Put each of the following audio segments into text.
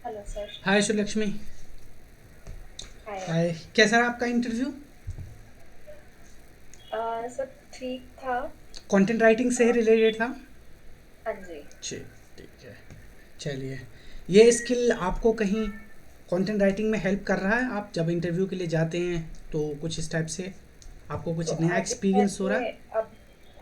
Hello sir. Hi Sulakshmi. Hi. Hi. कैसा रहा आपका इंटरव्यू? सब ठीक था। कंटेंट राइटिंग से ही अ, रिलेटेड था? हाँ जी। जी। ठीक है। चलिए, ये स्किल आपको कहीं कंटेंट राइटिंग में हेल्प कर रहा है? आप जब इंटरव्यू के लिए जाते हैं तो कुछ इस टाइप से आपको तो कुछ नया अभी एक्सपीरियंस हो रहा मैंने है? अब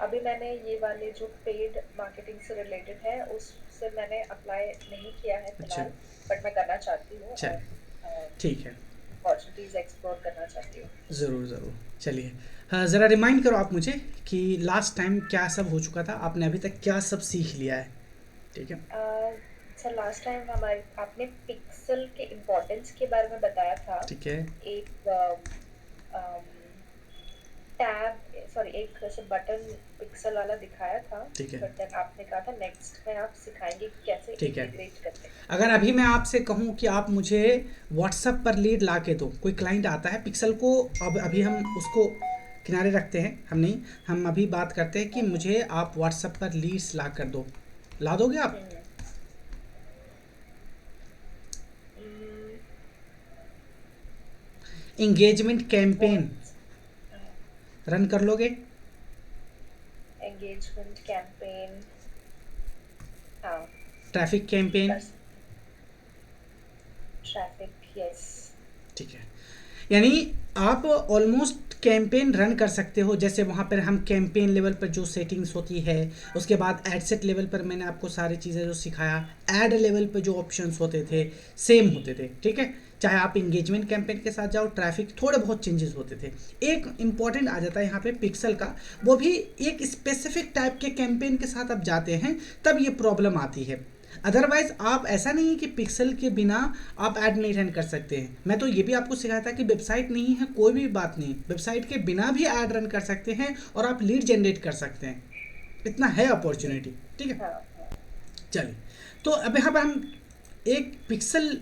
अभी मैंने ये वाले जो पेड मार्केटिंग से रिलेटेड है उससे मैंने अप्लाई नहीं किया है अच्छा। फिलहाल। बट मैं करना चाहती हूँ और चलिए, ठीक है। अपॉर्चुनिटीज एक्सप्लोर करना चाहती हूँ। ज़रूर ज़रूर। चलिए, हाँ, ज़रा रिमाइंड करो आप मुझे कि लास्ट टाइम क्या सब हो चुका था, आपने अभी तक क्या सब सीख लिया है। ठीक है। सर लास्ट टाइम हमारे आपने पिक्सल के इम्पोर्टेंस के बारे में बताया था। ठीक है। एक टैब सॉरी एक ऐसे बटन पिक्सल वाला दिखाया था। ठीक है। बट देन आपने कहा था नेक्स्ट में आप सिखाएंगे कि कैसे ठीक है। इंटीग्रेट करते हैं। अगर अभी मैं आपसे कहूँ कि आप मुझे व्हाट्सएप पर लीड ला के दो, कोई क्लाइंट आता है पिक्सल को, अब अभी हम उसको किनारे रखते हैं, हम नहीं, हम अभी बात करते हैं कि हाँ, हाँ। मुझे आप व्हाट्सएप पर लीड्स ला कर दो, ला दोगे आप? हम्म, हम्म, इंगेजमेंट कैंपेन बहुत रन कर लोगे? Engagement campaign. हाँ, ट्रैफिक कैंपेन? कर सकते हैं। Traffic yes. ठीक है। यानी आप ऑलमोस्ट कैंपेन रन कर सकते हो, जैसे वहाँ पर हम कैंपेन लेवल पर जो सेटिंग्स होती है, उसके बाद एड सेट लेवल पर मैंने आपको सारी चीज़ें जो सिखाया, ऐड लेवल पर जो ऑप्शंस होते थे सेम होते थे, ठीक है। चाहे आप इंगेजमेंट कैंपेन के साथ जाओ, ट्रैफिक थोड़े बहुत चेंजेस होते थे। एक इंपॉर्टेंट आ जाता है यहाँ पे पिक्सल का, वो भी एक स्पेसिफिक टाइप के कैंपेन के साथ आप जाते हैं तब ये प्रॉब्लम आती है। अदरवाइज आप, ऐसा नहीं है कि पिक्सल के बिना आप ऐड नहीं रन कर सकते हैं। मैं तो ये भी आपको सिखाया था कि वेबसाइट नहीं है कोई भी बात नहीं, वेबसाइट के बिना भी ऐड रन कर सकते हैं और आप लीड जनरेट कर सकते हैं। इतना है अपॉर्चुनिटी। ठीक है। हाँ, हाँ। चलिए, तो अब यहाँ पर हम एक पिक्सल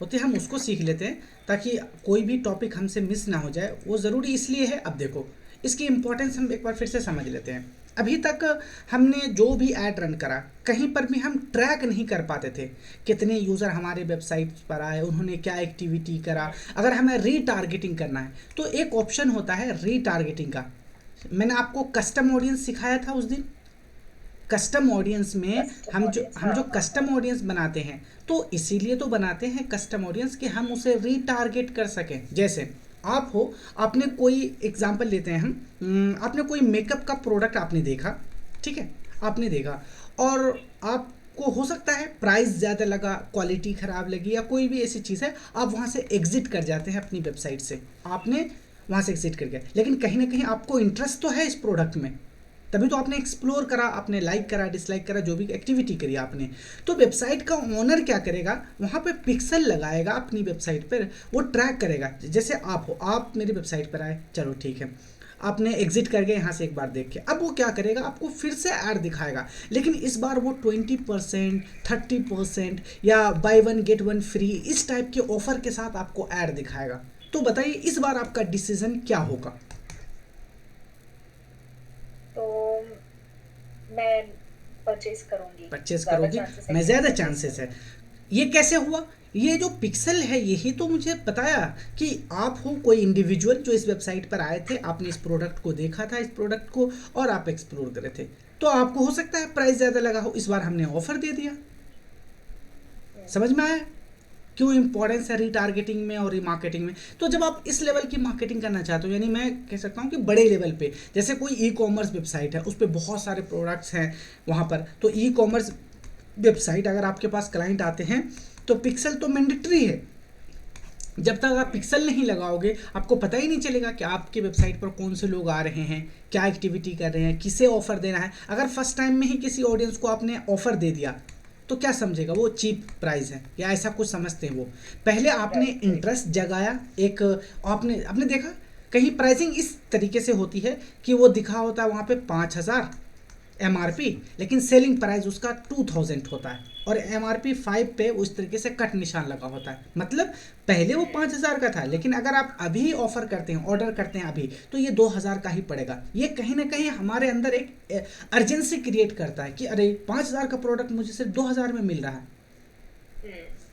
होते हैं, हम उसको सीख लेते हैं ताकि कोई भी टॉपिक हमसे मिस ना हो जाए। वो ज़रूरी इसलिए है, अब देखो इसकी इम्पोर्टेंस हम एक बार फिर से समझ लेते हैं। अभी तक हमने जो भी ऐड रन करा, कहीं पर भी हम ट्रैक नहीं कर पाते थे कितने यूज़र हमारे वेबसाइट पर आए, उन्होंने क्या एक्टिविटी करा। अगर हमें रीटारगेटिंग करना है तो एक ऑप्शन होता है रीटारगेटिंग का। मैंने आपको कस्टम ऑडियंस सिखाया था उस दिन। कस्टम ऑडियंस में कस्टम हम ऑडियंस, हाँ, जो हाँ, हाँ। कस्टम ऑडियंस बनाते हैं, तो इसीलिए तो बनाते हैं कस्टम ऑडियंस कि हम उसे रीटारगेट कर सकें। जैसे आप हो, आपने कोई एग्जांपल लेते हैं हम, आपने कोई मेकअप का प्रोडक्ट आपने देखा, ठीक है, आपने देखा, और आपको हो सकता है प्राइस ज़्यादा लगा, क्वालिटी ख़राब लगी, या कोई भी ऐसी चीज़ है, आप वहाँ से एग्जिट कर जाते हैं अपनी वेबसाइट से, आपने वहाँ से एग्जिट कर गया, लेकिन कहीं ना कहीं आपको इंटरेस्ट तो है इस प्रोडक्ट में, तभी तो आपने एक्सप्लोर करा, आपने लाइक करा, डिसलाइक करा, जो भी एक्टिविटी करी आपने। तो वेबसाइट का ओनर क्या करेगा, वहाँ पे पिक्सल लगाएगा अपनी वेबसाइट पर, वो ट्रैक करेगा। जैसे आप हो, आप मेरी वेबसाइट पर आए, चलो ठीक है, आपने एग्जिट कर गए यहाँ से एक बार देख के, अब वो क्या करेगा, आपको फिर से ऐड दिखाएगा, लेकिन इस बार वो 20%, 30% या by one get one free, इस टाइप के ऑफर के साथ आपको ऐड दिखाएगा। तो बताइए इस बार आपका डिसीजन क्या होगा? तो मैं परचेज करूंगी। परचेज ज्यादा करोगे? चांसेस है मैं कि मैं ज़्यादा परचेज चांसेस है। करूंगी। ये कैसे हुआ? ये जो पिक्सल है यही तो मुझे बताया कि आप हो कोई इंडिविजुअल जो इस वेबसाइट पर आए थे, आपने इस प्रोडक्ट को देखा था, इस प्रोडक्ट को, और आप एक्सप्लोर कर रहे थे। तो आपको हो सकता है प्राइस ज़्यादा लगा हो, इस बार हमने ऑफर दे दिया। समझ में आया क्यों इंपॉर्टेंस है रीटारगेटिंग में और रीमार्केटिंग में? तो जब आप इस लेवल की मार्केटिंग करना चाहते हो, यानी मैं कह सकता हूँ कि बड़े लेवल पे, जैसे कोई ई कॉमर्स वेबसाइट है, उस पर बहुत सारे प्रोडक्ट्स हैं वहाँ पर, तो ई कॉमर्स वेबसाइट अगर आपके पास क्लाइंट आते हैं तो पिक्सल तो मैंडेटरी है। जब तक आप पिक्सल नहीं लगाओगे आपको पता ही नहीं चलेगा कि आपकी वेबसाइट पर कौन से लोग आ रहे हैं, क्या एक्टिविटी कर रहे हैं, किसे ऑफर देना है। अगर फर्स्ट टाइम में ही किसी ऑडियंस को आपने ऑफर दे दिया तो क्या समझेगा, वो चीप प्राइस है या ऐसा कुछ समझते हैं वो। पहले आपने राइट, राइट। इंटरेस्ट जगाया, एक आपने आपने देखा कहीं प्राइसिंग इस तरीके से होती है कि वो दिखा होता है वहाँ पे 5,000 एमआरपी, लेकिन सेलिंग प्राइस उसका 2,000 होता है, और एमआरपी 5 पे उस तरीके से कट निशान लगा होता है। मतलब पहले वो 5,000 का था, लेकिन अगर आप अभी ऑफर करते हैं, ऑर्डर करते हैं अभी, तो ये 2,000 का ही पड़ेगा। ये कहीं ना कहीं हमारे अंदर एक अर्जेंसी क्रिएट करता है कि अरे 5,000 का प्रोडक्ट मुझे सिर्फ 2,000 में मिल रहा है।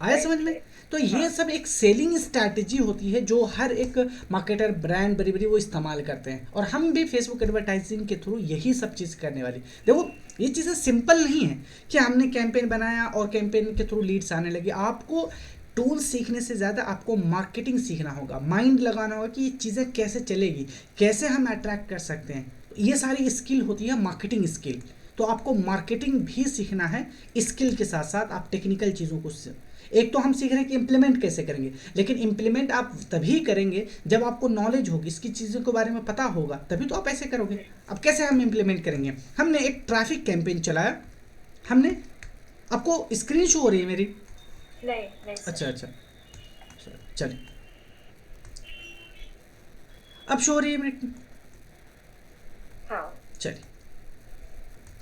आया समझ में? राइट। तो ये हाँ। सब एक सेलिंग स्ट्रैटेजी होती है जो हर एक मार्केटर, ब्रांड, बड़ी बड़ी वो इस्तेमाल करते हैं, और हम भी फेसबुक एडवर्टाइजिंग के थ्रू यही सब चीज़ करने वाली। देखो ये चीज़ें सिंपल नहीं है कि हमने कैंपेन बनाया और कैंपेन के थ्रू लीड्स आने लगे। आपको टूल सीखने से ज़्यादा आपको मार्केटिंग सीखना होगा, माइंड लगाना होगा कि ये चीज़ें कैसे चलेगी, कैसे हम अट्रैक्ट कर सकते हैं। ये सारी स्किल होती है मार्केटिंग स्किल। तो आपको मार्केटिंग भी सीखना है स्किल के साथ साथ। आप टेक्निकल चीज़ों को एक तो हम सीख रहे हैं कि इम्प्लीमेंट कैसे करेंगे, लेकिन इम्प्लीमेंट आप तभी करेंगे जब आपको नॉलेज होगी, इसकी चीज़ों के बारे में पता होगा, तभी तो आप ऐसे करोगे। अब कैसे हम इम्प्लीमेंट करेंगे? हमने एक ट्रैफिक कैंपेन चलाया, हमने, आपको स्क्रीन शो हो रही है मेरी? नहीं नहीं अच्छा सर। अच्छा, चलिए अब शो हो रही है मेरी? हाँ। चलिए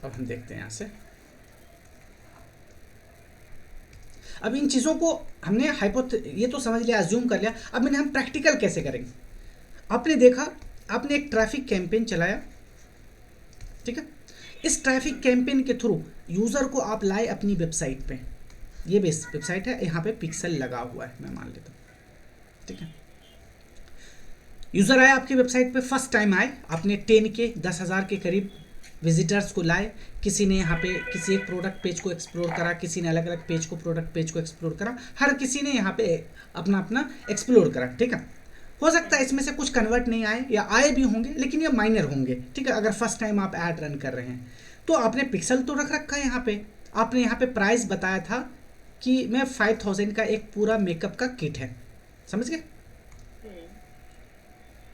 अब हम देखते हैं यहाँ से। अब इन चीज़ों को हमने ये तो समझ लिया, अज्यूम कर लिया। अब मैंने हम प्रैक्टिकल कैसे करेंगे? आपने देखा, आपने एक ट्रैफिक कैंपेन चलाया, ठीक है। इस ट्रैफिक कैंपेन के थ्रू यूज़र को आप लाए अपनी वेबसाइट पे। ये बेस वेबसाइट है, यहाँ पे पिक्सल लगा हुआ है, मैं मान लेता हूँ, ठीक है। यूज़र आए आपकी वेबसाइट पे, फर्स्ट टाइम आए, आपने 10,000 के करीब विजिटर्स को लाए। किसी ने यहाँ पे किसी एक प्रोडक्ट पेज को एक्सप्लोर करा, किसी ने अलग अलग पेज को, प्रोडक्ट पेज को एक्सप्लोर करा, हर किसी ने यहाँ पे अपना अपना एक्सप्लोर करा, ठीक है। हो सकता है इसमें से कुछ कन्वर्ट नहीं आए, या आए भी होंगे लेकिन ये माइनर होंगे, ठीक है, अगर फर्स्ट टाइम आप ऐड रन कर रहे हैं। तो आपने पिक्सल तो रख रखा है यहाँ पे, आपने यहाँ पे प्राइस बताया था कि मैं 5,000 का एक पूरा मेकअप का किट है, समझ गए?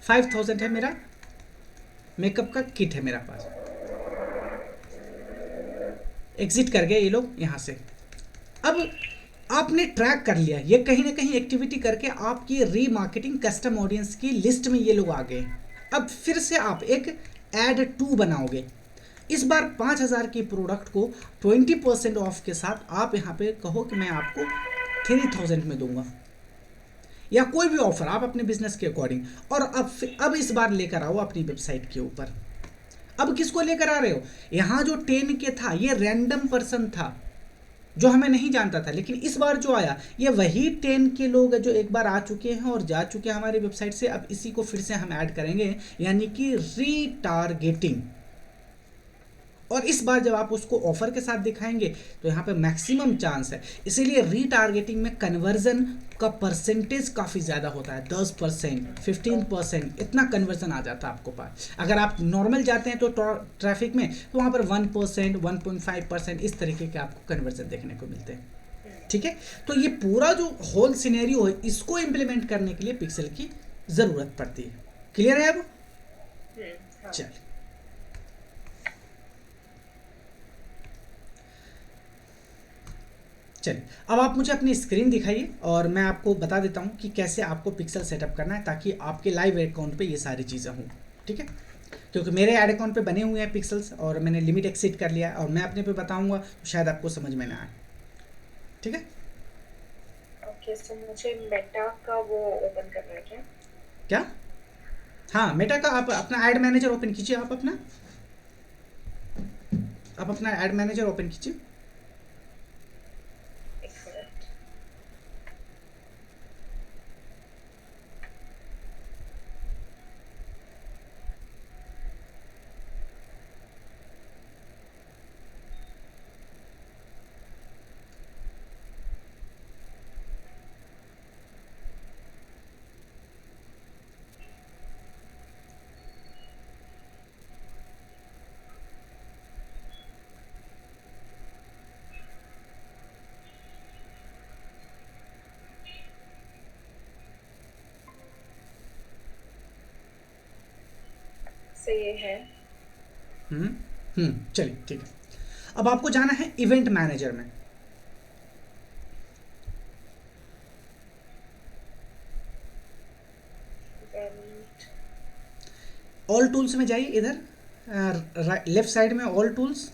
5,000 है मेरा मेकअप का किट है मेरा पास। एग्जिट कर गए ये लोग यहाँ से। अब आपने ट्रैक कर लिया, ये कहीं ना कहीं एक्टिविटी करके आपकी रीमार्केटिंग कस्टम ऑडियंस की लिस्ट में ये लोग आ गए। अब फिर से आप एक एड 2 बनाओगे। इस बार 5,000 की प्रोडक्ट को 20% ऑफ के साथ आप यहाँ पे कहो कि मैं आपको 3,000 में दूंगा, या कोई भी ऑफर आप अपने बिजनेस के अकॉर्डिंग। और अब इस बार लेकर आओ अपनी वेबसाइट के ऊपर। अब किसको लेकर आ रहे हो? यहाँ जो 10 के था ये रैंडम पर्सन था जो हमें नहीं जानता था, लेकिन इस बार जो आया ये वही 10 के लोग जो एक बार आ चुके हैं और जा चुके हैं हमारी वेबसाइट से। अब इसी को फिर से हम ऐड करेंगे, यानी कि रीटारगेटिंग। और इस बार जब आप उसको ऑफर के साथ दिखाएंगे तो यहाँ पे मैक्सिमम चांस है। इसीलिए रीटारगेटिंग में कन्वर्जन का परसेंटेज काफ़ी ज़्यादा होता है, 10%, 15%, इतना कन्वर्जन आ जाता है आपको पास। अगर आप नॉर्मल जाते हैं तो ट्रैफिक में, तो वहाँ पर 1%, 1.5% इस तरीके के आपको कन्वर्जन देखने को मिलते हैं, ठीक है। तो ये पूरा जो होल सिनेरियो है, इसको इम्प्लीमेंट करने के लिए पिक्सल की ज़रूरत पड़ती है। क्लियर है अब? हाँ। चलिए चलिए अब आप मुझे अपनी स्क्रीन दिखाइए और मैं आपको बता देता हूँ कि कैसे आपको पिक्सल सेटअप करना है, ताकि आपके लाइव अकाउंट पे ये सारी चीज़ें हों, ठीक है। क्योंकि मेरे ऐड अकाउंट पे बने हुए हैं पिक्सल्स और मैंने लिमिट एक्सीड कर लिया है, और मैं अपने पे बताऊँगा तो शायद आपको समझ में ना आए, ठीक है। ओके, सो मुझे मेटा का वो ओपन करना है क्या? क्या? हाँ, मेटा का आप अपना ऐड मैनेजर ओपन कीजिए। आप अपना ऐड मैनेजर ओपन कीजिए। एक मिनट। से ये है। चलिए ठीक है। अब आपको जाना है इवेंट मैनेजर में। इवेंट। ऑल टूल्स में जाइए, इधर लेफ्ट साइड में ऑल टूल्स।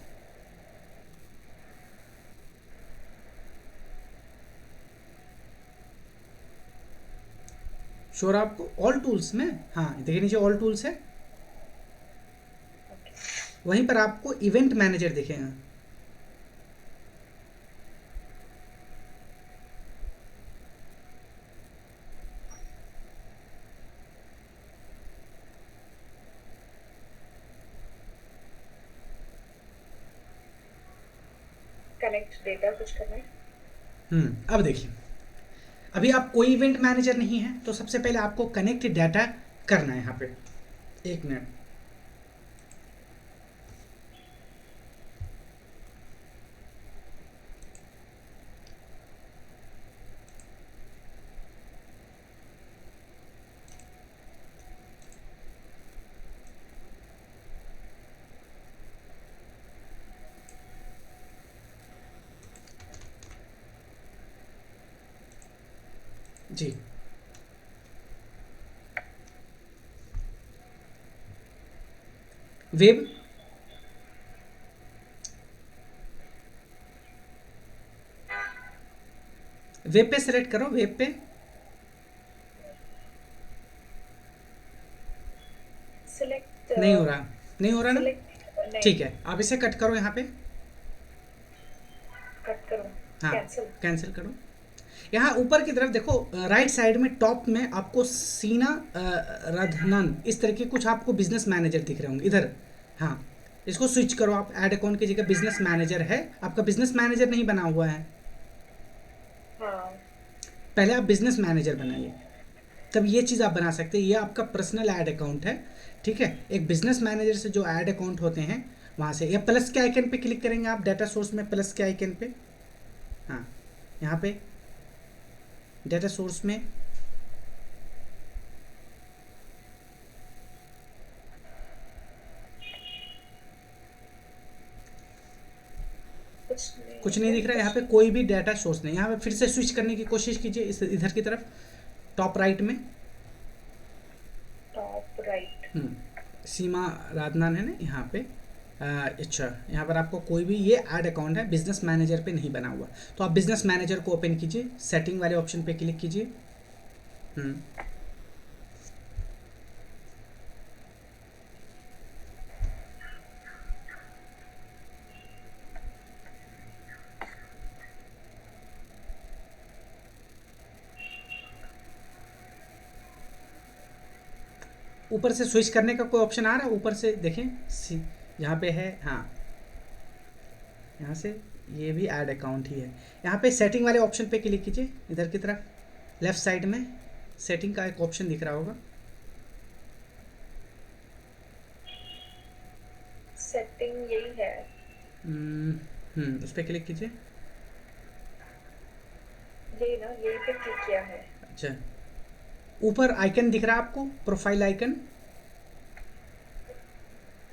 श्योर आपको ऑल टूल्स में? हाँ देखिए नीचे ऑल टूल्स है, वहीं पर आपको इवेंट मैनेजर दिखेगा। कनेक्ट डेटा कुछ करना है। अब देखिए, अभी आप कोई इवेंट मैनेजर नहीं है, तो सबसे पहले आपको कनेक्ट डाटा करना है यहाँ पे। एक मिनट, जी वेब, वेब पे सेलेक्ट करो, वेब पे। सिलेक्ट नहीं हो रहा, नहीं हो रहा ना? सिलेक्ट नहीं। ठीक है, आप इसे कट करो यहाँ पे। कट करूँ? हाँ, कैंसिल। कैंसिल करो। यहाँ ऊपर की तरफ देखो, राइट साइड में टॉप में आपको सीना रधनन इस तरह के कुछ आपको बिजनेस मैनेजर दिख रहे होंगे इधर। हाँ, इसको स्विच करो आप, ऐड अकाउंट की जगह बिजनेस मैनेजर है, आपका बिजनेस मैनेजर नहीं बना हुआ है। हाँ। पहले आप बिजनेस मैनेजर बनाइए, तब ये चीज़ आप बना सकते हैं। ये आपका पर्सनल ऐड अकाउंट है, ठीक है। एक बिजनेस मैनेजर से जो ऐड अकाउंट होते हैं वहाँ से, या प्लस के आइकन पे क्लिक करेंगे आप डाटा सोर्स में, प्लस के आइकन पे। हाँ, यहाँ पे डाटा सोर्स में कुछ नहीं है दिख रहा है, यहाँ कुछ। पे कोई भी डाटा सोर्स नहीं। यहाँ पे फिर से स्विच करने की कोशिश कीजिए इस इधर की तरफ, टॉप राइट में। Top right. सीमा राधनान है ना यहाँ पे। अच्छा, यहाँ पर आपको कोई भी ये ऐड अकाउंट है बिजनेस मैनेजर पे नहीं बना हुआ, तो आप बिजनेस मैनेजर को ओपन कीजिए, सेटिंग वाले ऑप्शन पे क्लिक कीजिए। हम्म, ऊपर से स्विच करने का कोई ऑप्शन आ रहा है? ऊपर से देखें, यहाँ पे है। हाँ, यहाँ से ये भी ऐड अकाउंट ही है। यहाँ पे सेटिंग वाले ऑप्शन पे क्लिक कीजिए, इधर की तरफ लेफ्ट साइड में सेटिंग का एक ऑप्शन दिख रहा होगा। सेटिंग यही है। उस पर क्लिक कीजिए। यही ना, यही पे क्लिक किया है। अच्छा, ऊपर आइकन दिख रहा है आपको, प्रोफाइल आइकन।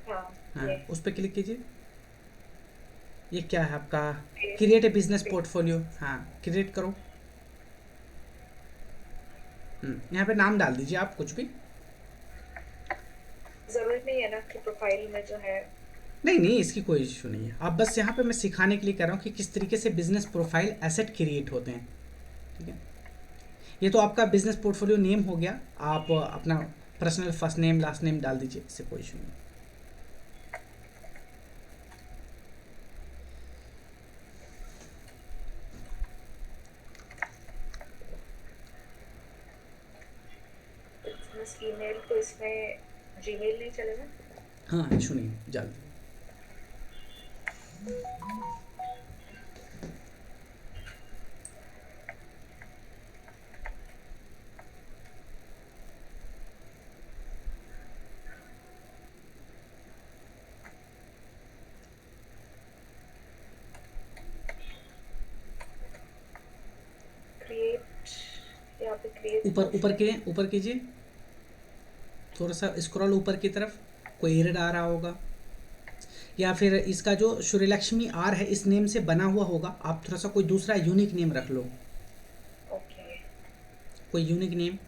हाँ। हाँ, ये उस पर क्लिक कीजिए। ये क्या है आपका? Create a business portfolio. हाँ, क्रिएट करो। यहाँ पे नाम डाल दीजिए आप कुछ भी। जरूरी नहीं है ना कि प्रोफाइल में जो है। नहीं नहीं, इसकी कोई इशू नहीं है, आप बस यहाँ पे मैं सिखाने के लिए कर रहा हूँ कि किस तरीके से बिजनेस प्रोफाइल एसेट क्रिएट होते हैं, ठीक है। ये तो आपका बिजनेस पोर्टफोलियो नेम हो गया, आप अपना personal first name last name डाल दीजिए, इससे कोई इशू नहीं। बिजनेस ईमेल तो इसमें जीमेल नहीं चलेगा? हाँ, इशू नहीं, जल्द। क्रिएट, यहाँ पे क्रिएट ऊपर ऊपर के ऊपर कीजिए, थोड़ा सा स्क्रॉल ऊपर की तरफ, कोई एरर आ रहा होगा, या फिर इसका जो सूर्यलक्ष्मी आर है इस नेम से बना हुआ होगा, आप थोड़ा सा कोई दूसरा यूनिक नेम रख लो, ओके। कोई यूनिक नेम।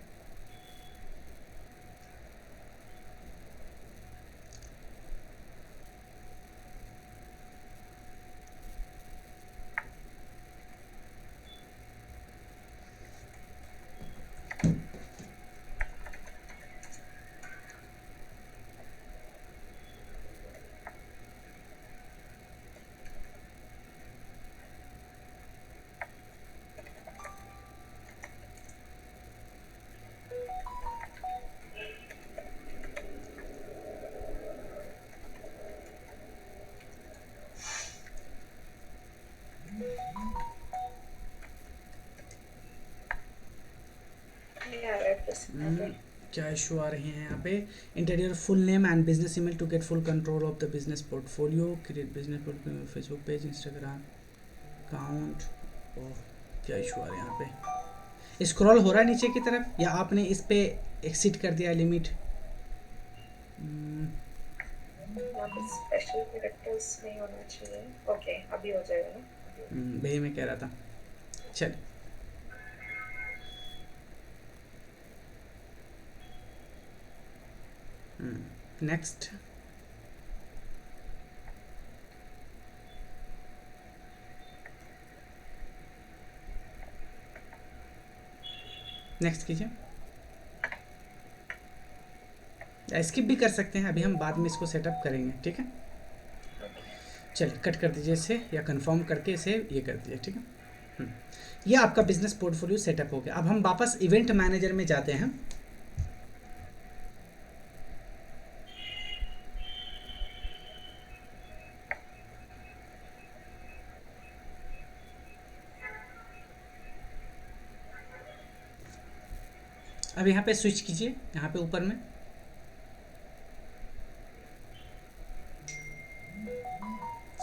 बस यहाँ पे। क्या इशू आ रहे हैं यहाँ पे? Enter your full name and business email to get full control of the business portfolio, create business portfolio, Facebook page, Instagram account. Oh, क्या इशू आ रहा है यहाँ पे? स्क्रॉल हो रहा है नीचे की तरफ या आपने इस पे एक्सिट कर दिया लिमिट? यहाँ पे स्पेशल कैरेक्टर्स नहीं होना चाहिए। ओके, अभी हो जाएगा ना, अभी हो जाएगा। वही मैं कह रहा था। चल, नेक्स्ट। नेक्स्ट कीजिए, स्किप भी कर सकते हैं, अभी हम बाद में इसको सेटअप करेंगे, ठीक है? चलिए कट कर दीजिए इसे, या कंफर्म करके इसे ये कर दीजिए, ठीक है? ये आपका बिजनेस पोर्टफोलियो सेटअप हो गया। अब हम वापस इवेंट मैनेजर में जाते हैं। अब यहाँ पे स्विच कीजिए, यहाँ पे ऊपर में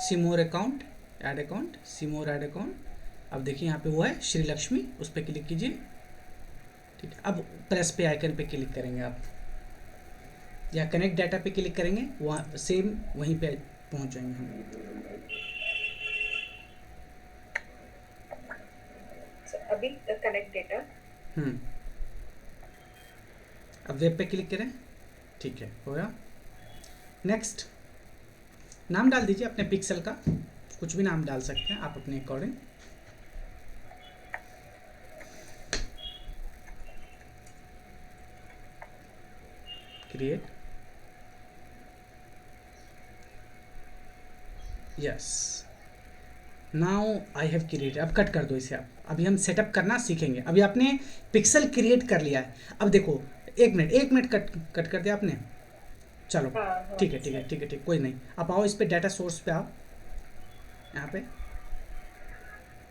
सिमोर account, add account, सिमोर add account. अब देखिए यहाँ पे वो है श्री लक्ष्मी, उस पर क्लिक कीजिए, ठीक है? अब प्रेस पे आइकन पे क्लिक करेंगे आप, या कनेक्ट डाटा पे क्लिक करेंगे, वहाँ सेम वहीं पे पहुँच जाएंगे हम। अभी कनेक्ट डेटा। अब वेब पे क्लिक करें, ठीक है, हो गया। नेक्स्ट, नाम डाल दीजिए अपने पिक्सल का, कुछ भी नाम डाल सकते हैं आप अपने according. Create, yes, now I have create. अब कट कर दो इसे। आप अभी हम सेटअप करना सीखेंगे। अभी आपने पिक्सल क्रिएट कर लिया है। अब देखो, एक मिनट कट कर दिया आपने। चलो, हाँ, ठीक है ठीक है ठीक है ठीक, कोई नहीं। आप आओ इस पे, डाटा सोर्स पे आओ, यहाँ पे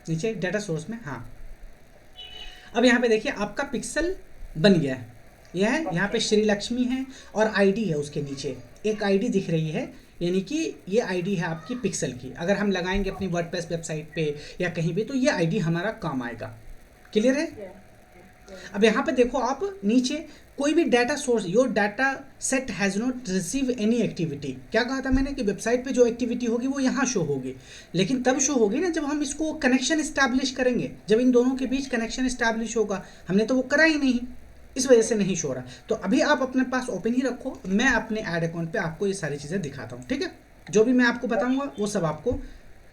नीचे डाटा सोर्स में, हाँ। अब यहाँ पे देखिए आपका पिक्सल बन गया है। यह है, यहाँ पे श्री लक्ष्मी है और आईडी है, उसके नीचे एक आईडी दिख रही है, यानी कि ये आईडी है आपकी पिक्सल की। अगर हम लगाएंगे अपनी वर्डप्रेस वेबसाइट पे या कहीं भी, तो ये आईडी हमारा काम आएगा। क्लियर है? अब यहाँ पे देखो आप नीचे, कोई भी data source, your data set has not receive any activity. क्या कहा था मैंने कि वेबसाइट पे जो एक्टिविटी होगी वो यहाँ शो होगी, लेकिन तब शो होगी ना जब हम इसको कनेक्शन इस्टेब्लिश करेंगे, जब इन दोनों के बीच कनेक्शन इस्टेब्लिश होगा। हमने तो वो करा ही नहीं, इस वजह से नहीं शो रहा। तो अभी आप अपने पास ओपन ही रखो, मैं अपने ऐड अकाउंट पे आपको ये सारी चीज़ें दिखाता हूँ, ठीक है? जो भी मैं आपको बताऊँगा वो सब आपको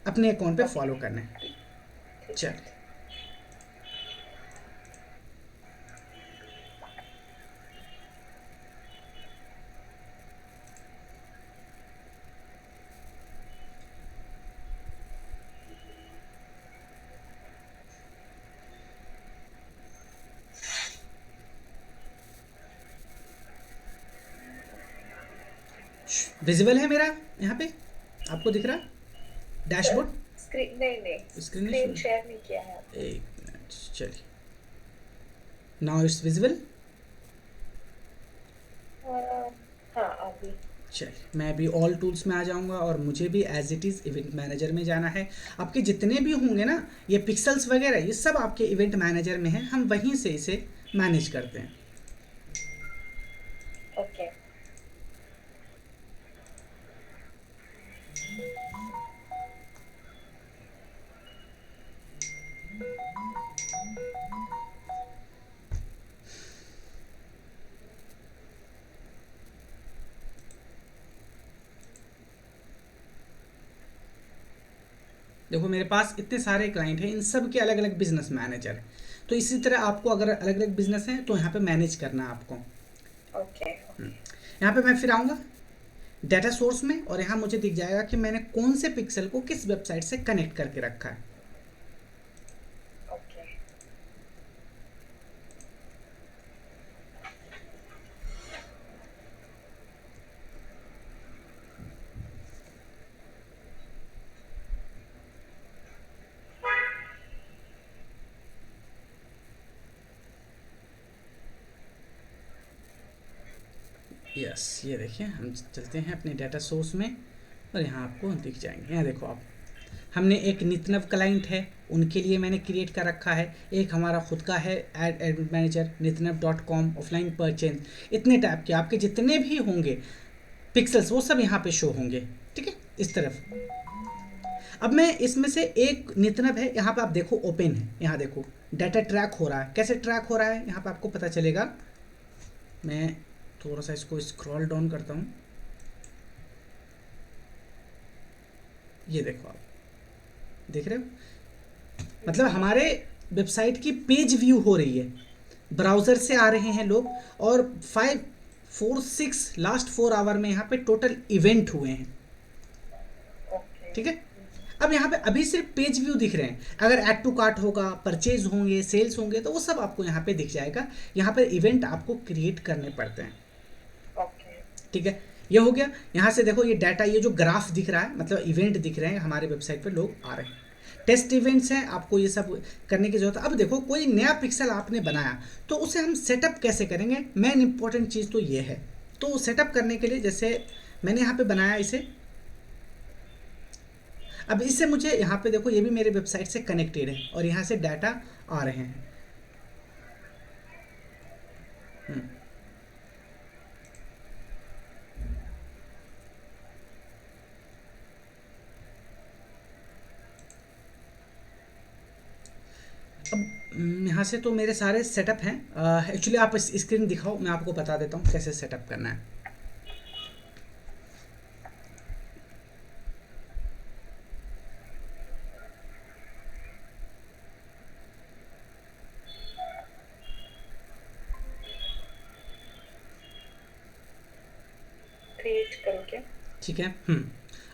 अपने अकाउंट पे फॉलो करना है। चलिए, विजिबल है मेरा यहाँ पे? आपको दिख रहा डैशबोर्ड? स्क्रीन नहीं, स्क्रीन स्क्रीन शेयर नहीं किया है। एक मिनट, चलिए, नाउ इट्स विजिबल। हाँ, अभी। चलिए, मैं अभी ऑल टूल्स में आ जाऊंगा और मुझे भी as it is event manager में जाना है। आपके जितने भी होंगे ना ये पिक्सल्स वगैरह, ये सब आपके इवेंट मैनेजर में है, हम वहीं से इसे मैनेज करते हैं। ओके। देखो मेरे पास इतने सारे क्लाइंट हैं, इन सब के अलग अलग बिजनेस मैनेजर हैं। तो इसी तरह आपको अगर अलग अलग बिजनेस हैं तो यहाँ पे मैनेज करना है आपको। ओके। यहाँ पे मैं फिर आऊँगा डाटा सोर्स में, और यहाँ मुझे दिख जाएगा कि मैंने कौन से पिक्सल को किस वेबसाइट से कनेक्ट करके रखा है। ओके। यस, ये देखिए हम चलते हैं अपने डाटा सोर्स में और यहाँ आपको दिख जाएंगे। यहाँ देखो आप, हमने एक नितनव क्लाइंट है उनके लिए मैंने क्रिएट कर रखा है, एक हमारा खुद का है एड मैनेजर नितनव.com ऑफलाइन परचेज। इतने टाइप के आपके जितने भी होंगे पिक्सल्स वो सब यहाँ पे शो होंगे, ठीक है, इस तरफ। अब मैं इसमें से एक नितनव है, यहाँ पे आप देखो ओपन है, यहाँ देखो डाटा ट्रैक हो रहा है। कैसे ट्रैक हो रहा है यहाँ पे आपको पता चलेगा। मैं थोड़ा सा इसको स्क्रॉल डाउन करता हूँ, ये देखो आप देख रहे हो, मतलब हमारे वेबसाइट की पेज व्यू हो रही है, ब्राउज़र से आ रहे हैं लोग, और 5 4 6 लास्ट 4 आवर में यहाँ पे टोटल इवेंट हुए हैं, ओके। ठीक है। अब यहाँ पे अभी सिर्फ पेज व्यू दिख रहे हैं, अगर ऐड टू कार्ट होगा, परचेज होंगे, सेल्स होंगे, तो वो सब आपको यहाँ पे दिख जाएगा। यहाँ पर इवेंट आपको क्रिएट करने पड़ते हैं, ओके। ठीक है। ये हो गया। यहाँ से देखो ये डाटा, ये जो ग्राफ दिख रहा है मतलब इवेंट दिख रहे हैं, हमारे वेबसाइट पे लोग आ रहे हैं, टेस्ट इवेंट्स हैं, आपको ये सब करने की जरूरत है। अब देखो कोई नया पिक्सल आपने बनाया तो उसे हम सेटअप कैसे करेंगे, मेन इंपॉर्टेंट चीज़ तो ये है। तो सेटअप करने के लिए जैसे मैंने यहाँ पे बनाया इसे, अब इससे मुझे यहाँ पे देखो ये भी मेरे वेबसाइट से कनेक्टेड है और यहाँ से डाटा आ रहे हैं। अब यहाँ से तो मेरे सारे सेटअप हैं। एक्चुअली आप स्क्रीन दिखाओ, मैं आपको बता देता हूँ कैसे सेटअप करना है। क्रिएट करो क्या? ठीक है।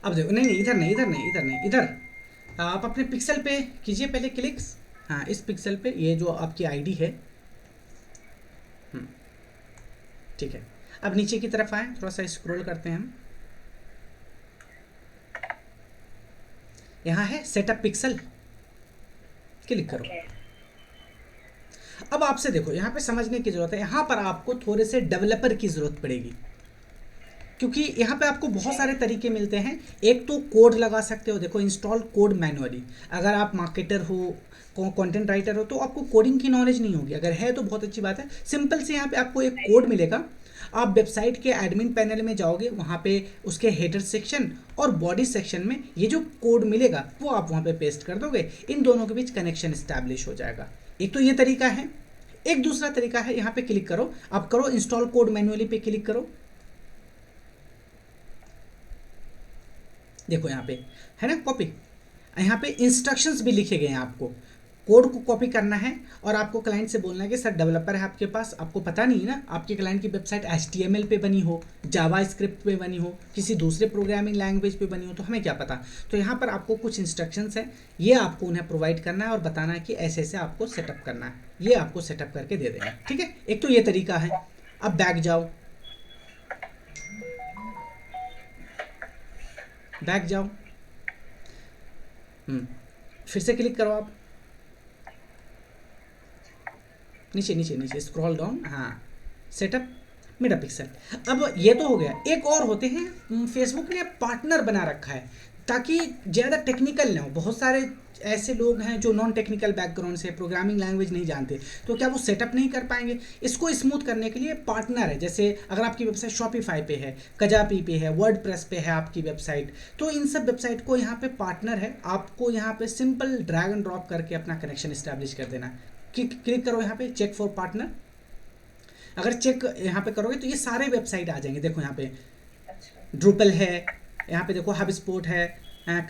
अब देखो, नहीं नहीं इधर नहीं, इधर नहीं, इधर नहीं, इधर आप अपने पिक्सल पे कीजिए पहले क्लिक। हाँ, इस पिक्सल पे ये जो आपकी आईडी है, ठीक है। अब नीचे की तरफ आए, थोड़ा सा स्क्रॉल करते हैं हम, यहाँ है सेटअप पिक्सल, क्लिक करो। ओके। अब आपसे देखो यहाँ पे समझने की जरूरत है, यहाँ पर आपको थोड़े से डेवलपर की जरूरत पड़ेगी, क्योंकि यहाँ पे आपको बहुत सारे तरीके मिलते हैं। एक तो कोड लगा सकते हो, देखो इंस्टॉल कोड मैनुअली। अगर आप मार्केटर हो, कंटेंट राइटर हो, तो आपको कोडिंग की नॉलेज नहीं होगी, अगर है तो बहुत अच्छी बात है। सिंपल से यहाँ पे आपको एक कोड मिलेगा, आप वेबसाइट के एडमिन पैनल में जाओगे, वहाँ पे उसके हेडर सेक्शन और बॉडी सेक्शन में ये जो कोड मिलेगा वो आप वहाँ पे पेस्ट कर दोगे, इन दोनों के बीच कनेक्शन इस्टेब्लिश हो जाएगा। एक तो ये तरीका है। एक दूसरा तरीका है, यहाँ पे क्लिक करो, आप करो इंस्टॉल कोड मैनुअली पे क्लिक करो, देखो यहाँ पे है ना कॉपी, यहाँ पे इंस्ट्रक्शंस भी लिखे गए हैं। आपको कोड को कॉपी करना है और आपको क्लाइंट से बोलना है कि सर डेवलपर है आपके पास, आपको पता नहीं है ना आपके क्लाइंट की वेबसाइट HTML पे बनी हो, जावा स्क्रिप्ट पे बनी हो, किसी दूसरे प्रोग्रामिंग लैंग्वेज पे बनी हो, तो हमें क्या पता। तो यहाँ पर आपको कुछ इंस्ट्रक्शंस हैं, ये आपको उन्हें प्रोवाइड करना है और बताना है कि ऐसे ऐसे आपको सेटअप करना है, ये आपको सेटअप करके दे देंगे, ठीक है। एक तो ये तरीका है। अब बैक जाओ, बैक जाओ, फिर से क्लिक करो आप, नीचे नीचे नीचे स्क्रॉल डाउन, हाँ सेटअप मेटा पिक्सल। अब ये तो हो गया। एक और होते हैं, फेसबुक ने पार्टनर बना रखा है ताकि ज़्यादा टेक्निकल ना हो। बहुत सारे ऐसे लोग हैं जो नॉन टेक्निकल बैकग्राउंड से, प्रोग्रामिंग लैंग्वेज नहीं जानते, तो क्या वो सेटअप नहीं कर पाएंगे। इसको स्मूथ करने के लिए पार्टनर है। जैसे अगर आपकी वेबसाइट शॉपिफाई पे है, कजापी पे है, वर्डप्रेस पे है आपकी वेबसाइट, तो इन सब वेबसाइट को यहाँ पे पार्टनर है, आपको यहाँ पे सिंपल ड्रैग एंड ड्रॉप करके अपना कनेक्शन इस्टेब्लिश कर देना। क्लिक करो यहाँ पे चेक फॉर पार्टनर। अगर चेक यहाँ पे करोगे तो ये सारे वेबसाइट आ जाएंगे। देखो यहाँ पे ड्रूपल है, यहाँ पे देखो हब स्पोर्ट है,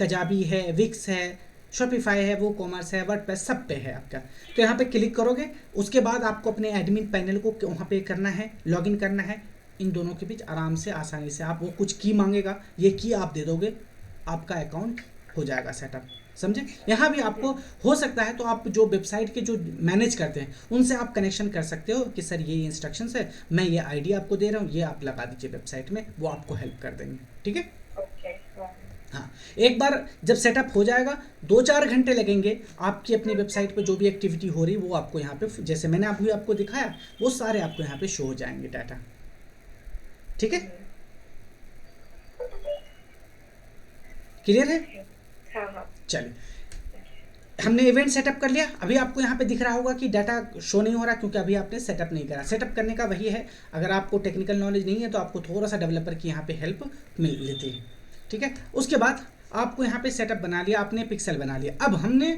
कजाबी है, विक्स है, शॉपिफाई है, वो कॉमर्स है, वर्डप्रेस, सब पे है आपका। तो यहाँ पे क्लिक करोगे, उसके बाद आपको अपने एडमिन पैनल को वहाँ पे करना है, लॉगिन करना है। इन दोनों के बीच आराम से आसानी से आप, वो कुछ की मांगेगा, ये की आप दे दोगे, आपका अकाउंट हो जाएगा सेटअप, समझे। यहाँ भी आपको हो सकता है तो आप जो वेबसाइट के जो मैनेज करते हैं उनसे आप कनेक्शन कर सकते हो कि सर ये इंस्ट्रक्शंस है, मैं ये आईडी आपको दे रहा हूँ, ये आप लगा दीजिए वेबसाइट में, वो आपको हेल्प कर देंगे, ठीक है। हाँ, एक बार जब सेटअप हो जाएगा 2-4 घंटे लगेंगे, आपकी अपनी वेबसाइट पे जो भी एक्टिविटी हो रही है वो आपको यहाँ पे, जैसे मैंने अभी आपको दिखाया, वो सारे आपको यहाँ पे शो हो जाएंगे डाटा। ठीक है, क्लियर है? हाँ हाँ। चलिए, हमने इवेंट सेटअप कर लिया। अभी आपको यहाँ पे दिख रहा होगा कि डाटा शो नहीं हो रहा, क्योंकि अभी आपने सेटअप नहीं करा। सेटअप करने का वही है, अगर आपको टेक्निकल नॉलेज नहीं है तो आपको थोड़ा सा डेवलपर की यहाँ पे हेल्प मिल लेती है, ठीक है। उसके बाद आपको यहाँ पे सेटअप बना लिया आपने, पिक्सल बना लिया। अब हमने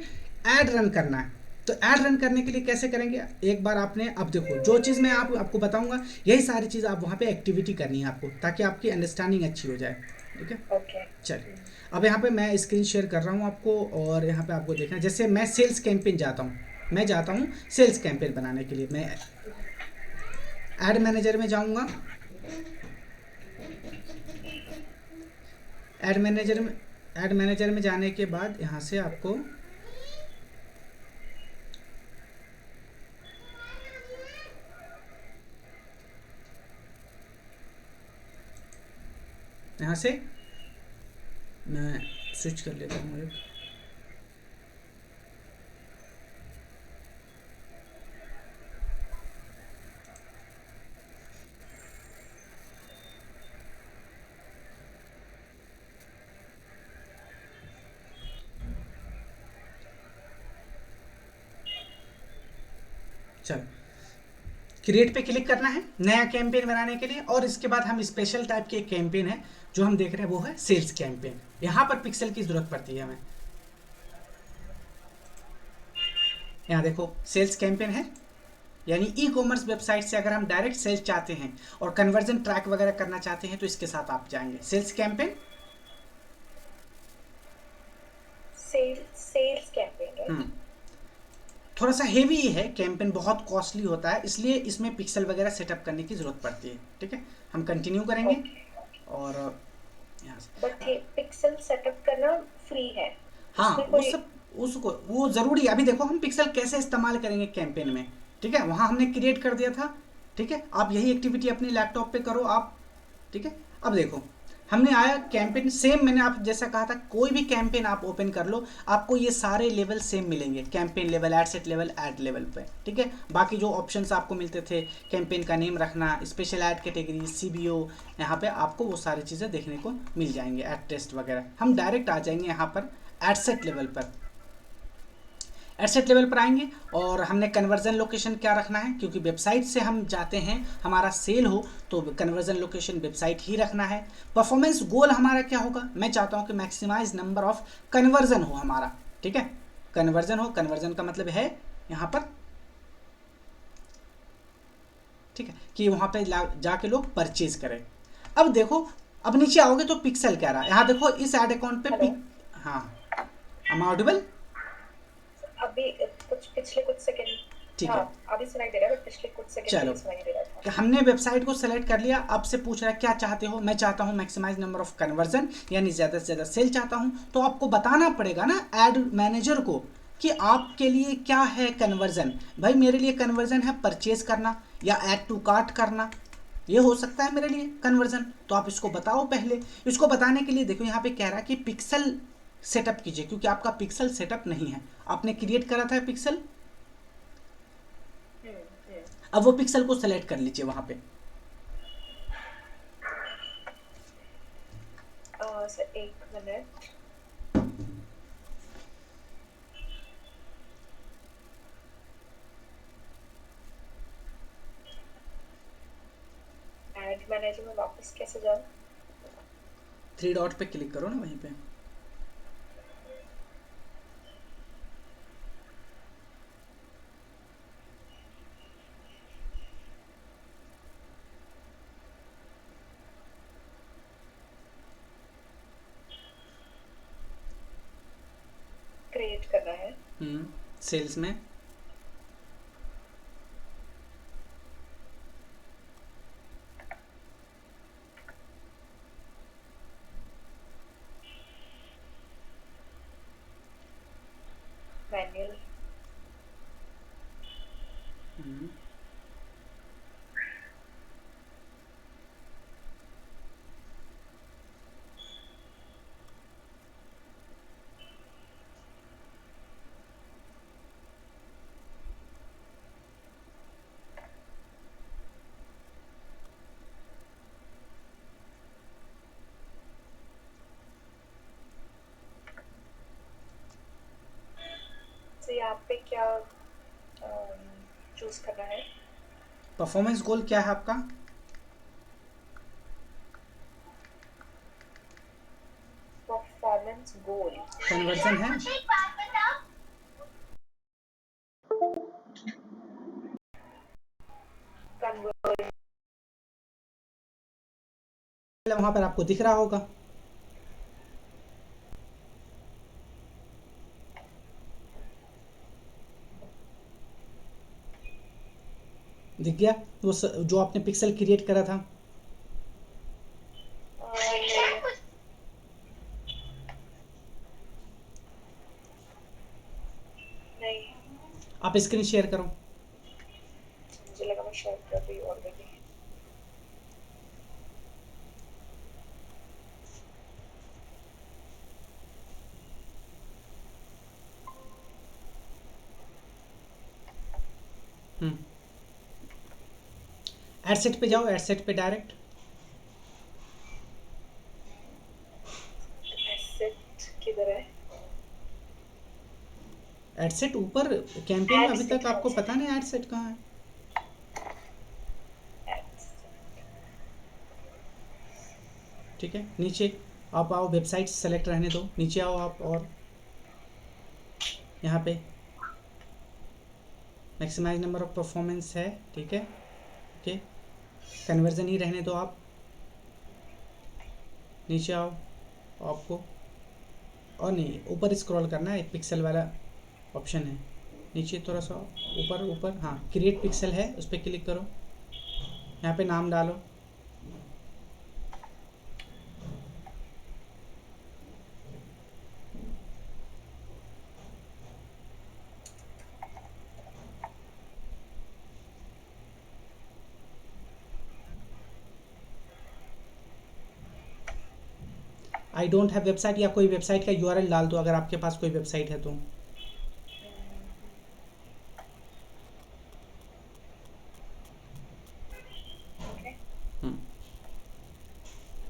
ऐड रन करना है, तो ऐड रन करने के लिए कैसे करेंगे, एक बार आपने, अब देखो जो चीज़ मैं आपको बताऊंगा यही सारी चीज़ आप वहाँ पे एक्टिविटी करनी है आपको, ताकि आपकी अंडरस्टैंडिंग अच्छी हो जाए, ठीक है। ओके। चलिए, अब यहाँ पे मैं स्क्रीन शेयर कर रहा हूँ आपको, और यहाँ पे आपको देखना है, जैसे मैं सेल्स कैंपेन जाता हूँ, मैं जाता हूँ सेल्स कैंपेन बनाने के लिए, मैं ऐड मैनेजर में जाऊँगा। ऐड मैनेजर में जाने के बाद यहाँ से आपको यहाँ से मैं स्विच कर लेता हूँ एक, चलो क्रिएट पे क्लिक करना है नया कैंपेन बनाने के लिए। और इसके बाद हम स्पेशल टाइप के एक कैंपेन है जो हम देख रहे हैं, वो है सेल्स कैंपेन। यहाँ पर पिक्सल की ज़रूरत पड़ती है हमें। यहाँ देखो सेल्स कैंपेन है, यानी ई कॉमर्स वेबसाइट से अगर हम डायरेक्ट सेल्स चाहते हैं और कन्वर्जन ट्रैक वगैरह करना चाहते हैं तो इसके साथ आप जाएंगे sales campaign. Sales campaign right. थोड़ा सा हेवी है कैंपेन, बहुत कॉस्टली होता है, इसलिए इसमें पिक्सल वगैरह सेटअप करने की ज़रूरत पड़ती है, ठीक है। हम कंटिन्यू करेंगे ओके। और यहाँ से, बट पिक्सल सेटअप करना फ्री है, हाँ उसमें वो कोई? सब, उसको वो ज़रूरी है। अभी देखो हम पिक्सल कैसे इस्तेमाल करेंगे कैंपेन में, ठीक है, वहाँ हमने क्रिएट कर दिया था, ठीक है। आप यही एक्टिविटी अपने लैपटॉप पे करो आप, ठीक है। अब देखो हमने आया कैंपेन, सेम मैंने आप जैसा कहा था, कोई भी कैंपेन आप ओपन कर लो आपको ये सारे लेवल सेम मिलेंगे, campaign level, ad set level, add level पे, ठीक है। बाकी जो ऑप्शंस आपको मिलते थे, कैंपेन का नेम रखना, स्पेशल ऐड कैटेगरी, सीबीओ, यहाँ पे आपको वो सारी चीज़ें देखने को मिल जाएंगे, ऐड टेस्ट वगैरह। हम डायरेक्ट आ जाएंगे यहाँ पर एड सेट लेवल पर। एडसेट लेवल पर आएंगे और हमने कन्वर्जन लोकेशन क्या रखना है, क्योंकि वेबसाइट से हम जाते हैं, हमारा सेल हो तो कन्वर्जन लोकेशन वेबसाइट ही रखना है। परफॉर्मेंस गोल हमारा क्या होगा, मैं चाहता हूं कि मैक्सिमाइज नंबर ऑफ कन्वर्जन हो हमारा, ठीक है। कन्वर्जन हो, कन्वर्जन का मतलब है यहाँ पर, ठीक है, कि वहाँ पे जाके लोग परचेज करें। अब देखो, अब नीचे आओगे तो पिक्सल क्या रहा, यहाँ देखो इस एड अकाउंट पे हेलो। हाँ, am I audible? अभी कुछ पिछले कुछ सेकंड, ठीक हाँ है, अभी सुनाई दे रहा है, बट पिछले कुछ सेकंड के चलो, लिए सुनाई दे रहा कि था। हमने वेबसाइट को सेलेक्ट कर लिया। अब से पूछ रहा है क्या चाहते हो, मैं चाहता हूँ मैक्सिमाइज नंबर ऑफ कन्वर्जन, यानी ज़्यादा से ज़्यादा सेल चाहता हूँ। तो आपको बताना पड़ेगा ना एड मैनेजर को कि आपके लिए क्या है कन्वर्जन। भाई मेरे लिए कन्वर्जन है परचेज करना या ऐड टू कार्ट करना, ये हो सकता है मेरे लिए कन्वर्जन। तो आप इसको बताओ पहले। इसको बताने के लिए देखो यहाँ पे कह रहा है कि पिक्सल सेटअप कीजिए, क्योंकि आपका पिक्सल सेटअप नहीं है, आपने क्रिएट करा था पिक्सल। हम्म। अब वो पिक्सल को सेलेक्ट कर लीजिए वहाँ पे। सर एक मिनट, एड मैनेजर में वापस कैसे जाऊँ? थ्री डॉट पे क्लिक करो ना वहीं पे। क्रिएट करना है। सेल्स में मैनुअल। यहाँ पे क्या चूज करना है? परफॉर्मेंस गोल क्या है आपका? परफॉर्मेंस गोल कन्वर्जन है? कन्वर्ट। वहाँ पर आपको दिख रहा होगा। दिख गया वो जो आपने पिक्सल क्रिएट करा था? नहीं नहीं, आप स्क्रीन शेयर करो। मुझे लगा मैं शेयर कर रही हूँ ऑलरेडी। एडसेट पे जाओ, एडसेट पे डायरेक्ट। एसेट किधर है? एडसेट ऊपर कैंपेन में, अभी एडसेट तक कौन आपको सा पता नहीं एडसेट कहाँ है? है? ठीक है, नीचे आप आओ, वेबसाइट सेलेक्ट रहने दो, नीचे आओ आप, और यहाँ पे मैक्सिमाइज नंबर ऑफ परफॉर्मेंस है, ठीक है, ओके, कन्वर्जन ही रहने दो आप। नीचे आओ आपको, और नहीं, ऊपर स्क्रॉल करना है, एक पिक्सल वाला ऑप्शन है नीचे, थोड़ा सा ऊपर ऊपर, हाँ, क्रिएट पिक्सल है, उस पर क्लिक करो, यहाँ पे नाम डालो। आई डोंट हैव वेबसाइट, या कोई वेबसाइट का यूआरएल डाल दो अगर आपके पास कोई वेबसाइट है तो।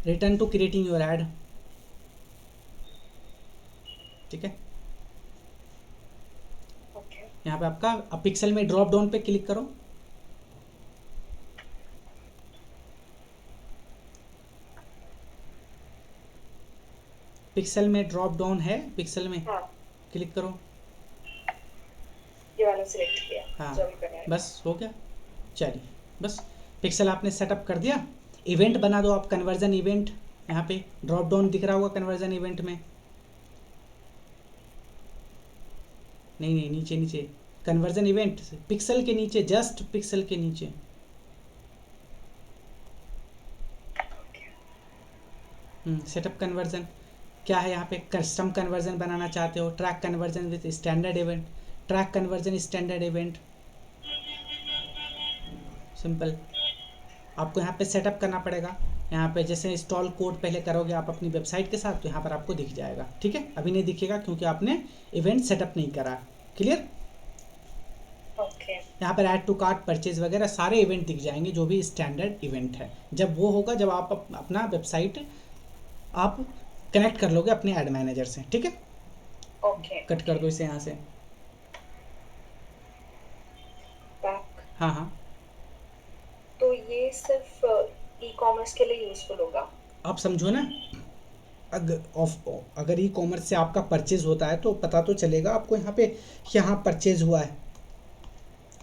Return to creating your ad, ठीक है। ओके यहाँ पे आपका अब पिक्सल में ड्रॉप डाउन पे क्लिक करो, पिक्सल में ड्रॉप डाउन है, पिक्सल में हाँ, क्लिक करो। ये वाला सिलेक्ट किया हाँ, जो भी करना है। बस हो गया, चलिए, बस पिक्सल आपने सेटअप कर दिया। इवेंट बना दो आप, कन्वर्जन इवेंट, यहाँ पे ड्रॉप डाउन दिख रहा होगा कन्वर्जन इवेंट में। नहीं नहीं, नीचे नीचे, कन्वर्जन इवेंट पिक्सल के नीचे, जस्ट पिक्सल के नीचे। सेटअप कन्वर्जन क्या है, यहाँ पे कस्टम कन्वर्जन बनाना चाहते हो, track conversion with standard event, track conversion standard event, simple. आपको यहाँ पे सेटअप करना पड़ेगा, यहाँ पे जैसे इंस्टॉल कोड पहले करोगे आप अपनी वेबसाइट के साथ, तो यहाँ पर आपको दिख जाएगा, ठीक है। अभी नहीं दिखेगा क्योंकि आपने इवेंट सेटअप नहीं करा, क्लियर। ओके यहाँ पर ऐड टू कार्ट, परचेज वगैरह सारे इवेंट दिख जाएंगे जो भी स्टैंडर्ड इवेंट है। जब वो होगा जब आप अपना वेबसाइट आप कनेक्ट कर लोगे अपने ऐड मैनेजर से, ठीक है। ओके कट कर दो इसे यहाँ से, बैक। हाँ हाँ। तो ये सिर्फ ई कॉमर्स के लिए यूजफुल होगा? आप समझो ना, अगर ई कॉमर्स से आपका परचेज होता है तो पता तो चलेगा आपको यहाँ पे, यहाँ परचेज हुआ है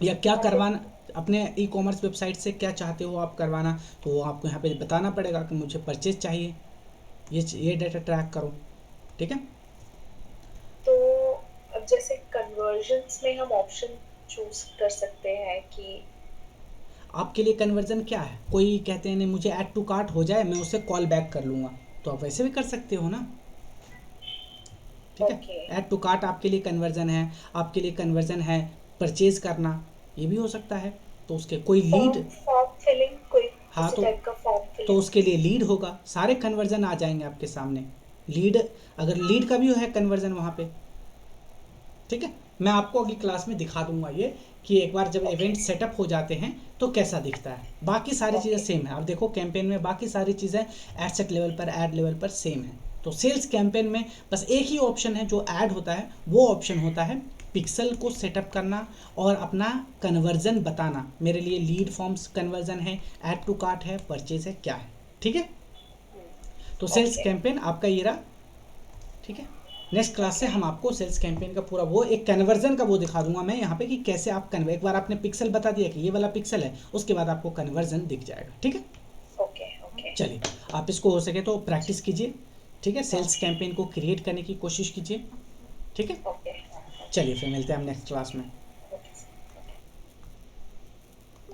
या क्या करवाना, अपने ई कॉमर्स वेबसाइट से क्या चाहते हो आप करवाना, तो वो आपको यहाँ पे बताना पड़ेगा कि मुझे परचेज चाहिए, ये डाटा ट्रैक करो, ठीक है। तो अब जैसे कन्वर्जन्स में हम ऑप्शन चूज कर सकते हैं कि आपके लिए कन्वर्जन क्या है, कोई कहते हैं नहीं मुझे ऐड टू कार्ट हो जाए मैं उसे कॉल बैक कर लूँगा, तो आप वैसे भी कर सकते हो ना, ठीक है। ओके ऐड टू कार्ट आपके लिए कन्वर्जन है, आपके लिए कन्वर्जन है परचेज करना, ये भी हो सकता है। तो उसके कोई लीड, फॉर्म फिलिंग, कोई हाँ, किसी टाइप का फॉर्म तो फिलिंग। उसके लिए लीड होगा, सारे कन्वर्जन आ जाएंगे आपके सामने। लीड, अगर लीड का भी है कन्वर्जन वहाँ पे, ठीक है। मैं आपको अगली क्लास में दिखा दूंगा ये, कि एक बार जब इवेंट सेटअप हो जाते हैं तो कैसा दिखता है। बाकी सारी चीज़ें सेम है, आप देखो कैंपेन में बाकी सारी चीज़ें एडसेट लेवल पर, ऐड लेवल पर सेम है। तो सेल्स कैंपेन में बस एक ही ऑप्शन है जो ऐड होता है, वो ऑप्शन होता है पिक्सल को सेटअप करना और अपना कन्वर्जन बताना, मेरे लिए लीड फॉर्म्स कन्वर्जन है, ऐड टू कार्ट है, परचेज है, क्या है, ठीक है। तो सेल्स ओके कैंपेन आपका ये रहा, ठीक है। नेक्स्ट क्लास से ओके हम आपको सेल्स कैंपेन का पूरा वो एक कन्वर्जन का वो दिखा दूंगा मैं यहाँ पे कि कैसे आप कन्वर्ट, एक बार आपने पिक्सल बता दिया कि ये वाला पिक्सल है, उसके बाद आपको कन्वर्जन दिख जाएगा, ठीक है। ओके ओके चलिए, आप इसको हो सके तो प्रैक्टिस कीजिए, ठीक है, हाँ सेल्स कैंपेन को क्रिएट करने की कोशिश कीजिए, ठीक है। ओके चलिए फिर मिलते हैं हम नेक्स्ट क्लास में।